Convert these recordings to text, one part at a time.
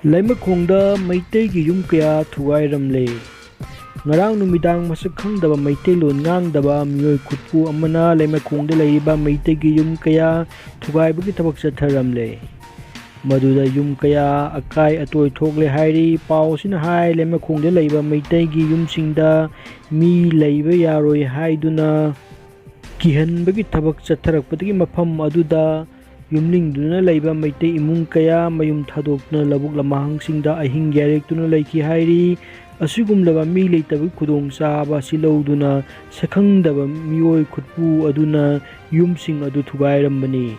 Leimakhongda meitei yum kaya thugairame. Ngarang numidang masak khangdaba meiteilon ngangdaba mioi khutpu amana Leimakhongda leiba meitei yum kaya thugaibagi thabak chatharamle. Maduda yum kaya akai atoi thokle hairi pausina hai Leimakhongda leiba meitei yumsingda mi leiba yaroi haiduna kihanbagi thabak chatharakpadagi mafam aduda yumlingduna leiba meitei imung kaya mayum thadokna labuk lamahangsinda ahing yarektuna leiki hairi asigumlaba mi leitabagi khudongchaba silauduna sakhangdaba mioi khutpu aduna yumsing adu thugairambani.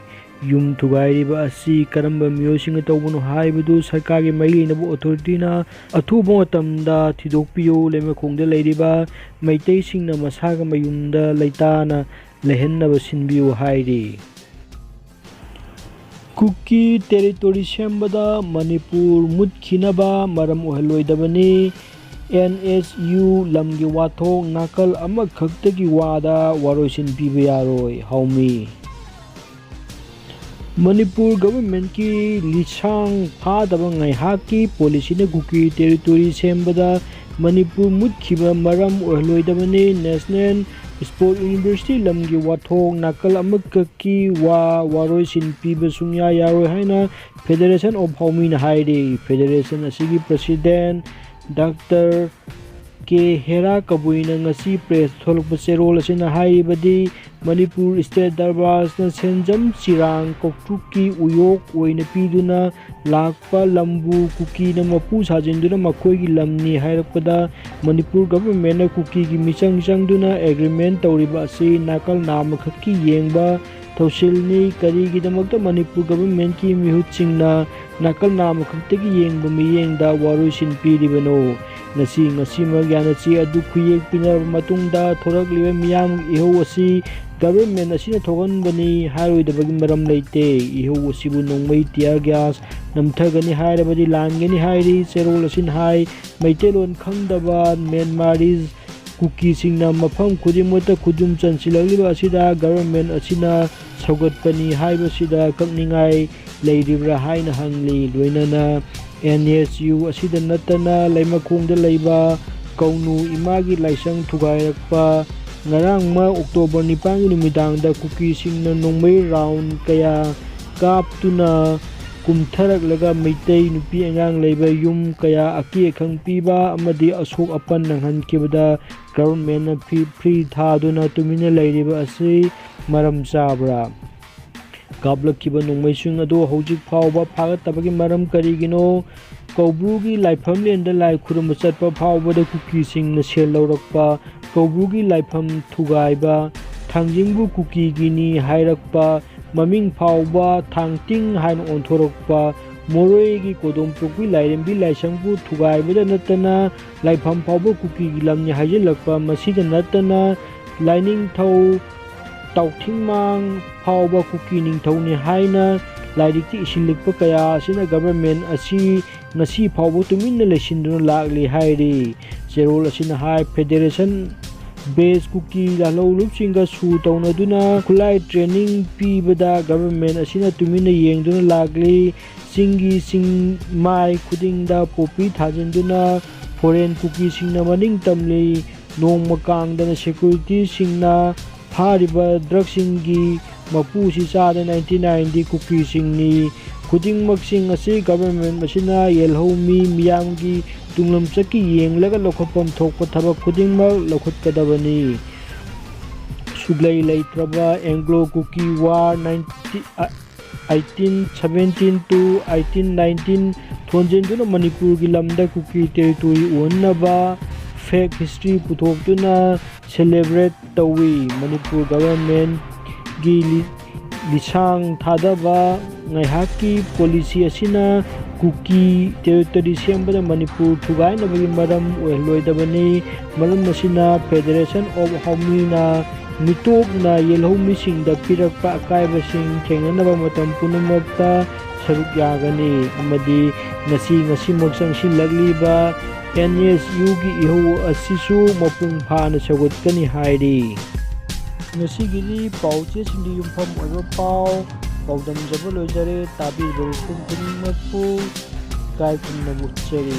Yum thugairiba asi karamba miyoising tawbano haibadu sarkargi mai leinabu authority-na athuba matamda thidokpiyo Leimakhongda leiriba meiteisingna masaga mayumda leitana lehennaba sinbiyo hairi. Kuki territory sembada Manipur mutkhinaba maram oihaloidabani. NSU lamgi wathok nakal amakhaktagi wada waroisin piba yaroi haumi. Manipur government ki lisang phadaba ngaihaki policy na kuki territory sembada Manipur mutkhiba maram oihaloidabani. National Sport University lamgi wathok nakal amakaki waroisin piba sumya yaroi haina Federation of Haumi na hairi. Federation asigi President Dr. K. Hera Kabuina ngasi press tholokpa cherol asina haibadi Manipur State Darbasna Senjam Chirang Koktuki uyok oina piduna lakpa lambu kuki na mapu sajinduna makhoigi lamni hairakpada Manipur government na kuki gi michang changduna agreement tawriba asi nakal namakhakki yengba thausilni karigidamakta Manipur government ki mihutsingna nakal namakhaktagi yengba miyengda waroisin piribano. Ngasi magyanachi adu khuyek pinarba matungda thorakliba miyam ihau asi government asina thoganbani hairoidabagi maram leite. Ihau asibu nongmai tear gas namthagani hairabadi langani hairi cherol asin hai meitelon khangdaba Myanmaris kuki singna mafam khudimota khudum chansilagliba asida government asina saugatpani haibasida kakningai leiribra haina hangli loinana NSU asida natana Leimakhongda leiba kaunu imagi laisang thugairakpa ngarang ma October 9 numidangda kuki singna nongmai round kaya kaptuna kumtharaklaga meitei nupi angang leiba yum kaya aki akhang piba amadi asok apan nanghankibada government na free thaduna tumina leiriba asi maram chabra. Kablakkiba nongmaising adu hojik phawba phagattabagi maram karigino Kaubrugi laifamlenda lai khurumba chatpa phawbada kuki singna sel laurakpa Kaubrugi laifam thugaiba thangjingbu kuki gini hairakpa maming phawba thangting haina onthorakpa Moroigi Kodompukwi lairembi laisangbu thugaibada natana laifam phawba kuki gi lamni haijalakpa masida natana laining thau tauthingmang phawba kuki ningthauni haina lairikti isinlikpa kaya asina government asi ngasi phawba tuminna leisinduna lakli hairi. Cherol asina hai Federation base kuki lalolupsinga su taunaduna khulai training pibada government asina tuminna yengduna lakli singi sing mai khudingda popi thajinduna foreign kuki singna maning tamli nongmakangdana security singna phariba drug singi mapusi chada 99 kuki singni khudingmaksing asi government masina yelhomi miyamgi tunglamchaki yenglaga lokhopam thokpa thabak khudingmak lokhotkadabani. Suglai leitraba Anglo Kuki War 1817 to 1819 thonjenduna Manipur gi lamda kuki territory onnaba fake history puthokduna celebrate tawi. Manipur government gi lisang thadaba ngaihaki policy asina kuki territory sembada Manipur thugainabagi maram oihloidabani. Maram asina Federation of Haumi na mitokna yelhomisingda pirakpa akaibasing thenganaba matam punamakta saruk yagani amadi ngasimak sangsinlagliba NSU gi ihau asisu mapung phana sagotkani hairi. Ngasigili pauche sindi yumpham oiba pau Paodam jaba loijare tabi berukung kuningmakpu ꯏꯀꯥꯏ ꯈꯨꯝꯅꯕ ꯎꯠꯆꯔꯤ꯫